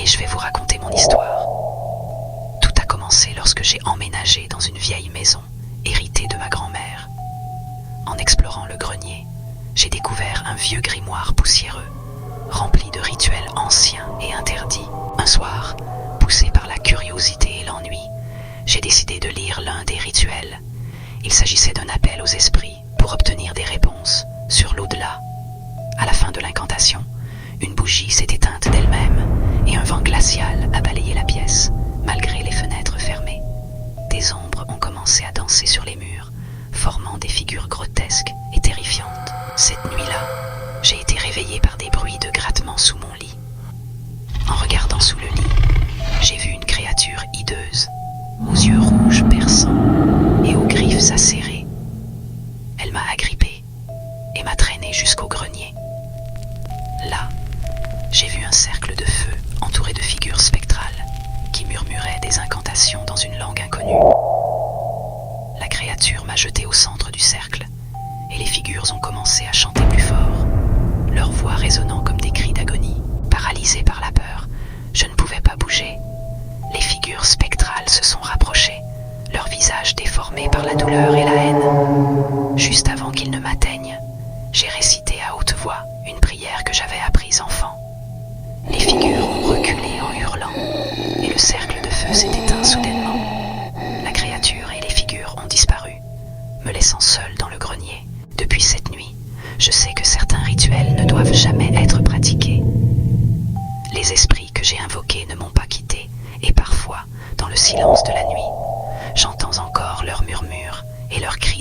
et je vais vous raconter mon histoire. Tout a commencé lorsque j'ai emménagé dans une vieille maison héritée de ma grand-mère. En explorant le grenier, j'ai découvert un vieux grimoire poussiéreux, rempli de rituels anciens et interdits. Un soir, poussé par la curiosité et l'ennui, j'ai décidé de lire l'un des rituels. Il s'agissait d'un appel aux esprits pour obtenir des réponses sur l'au-delà. À la fin de l'incantation, une bougie s'est éteinte d'elle-même et un vent glacial a balayé la pièce, malgré les fenêtres fermées. Des ombres ont commencé à danser sur les murs, formant des figures grotesques et terrifiantes. Cette nuit-là, j'ai été réveillé par des bruits de grattement sous mon lit. En regardant sous le lit, j'ai vu une créature hideuse, aux yeux rouges perçants et aux griffes acérées. Elle m'a agrippé et m'a traîné jusqu'au grenier. Là, j'ai vu un cercle de feu entouré de figures spectrales qui murmuraient des incantations dans une langue inconnue. La créature m'a jeté au centre du cercle et les figures ont commencé à chanter plus fort, leur voix résonnant comme des cris d'agonie. Paralysé par la peur, je ne pouvais pas bouger. Les figures spectrales se sont rapprochées, leurs visages déformés par la douleur et la haine. Juste avant qu'ils ne m'atteignent, j'ai récité à haute voix une prière que j'avais apprise enfant. Les figures ont reculé en hurlant, et le cercle de feu s'est éteint soudainement. La créature et les figures ont disparu, me laissant seul dans le grenier. Depuis cette nuit, je sais que certains rituels ne doivent jamais être pratiqués. Les esprits que j'ai invoqués ne m'ont pas quitté, et parfois, dans le silence de la nuit, j'entends encore leurs murmures et leurs cris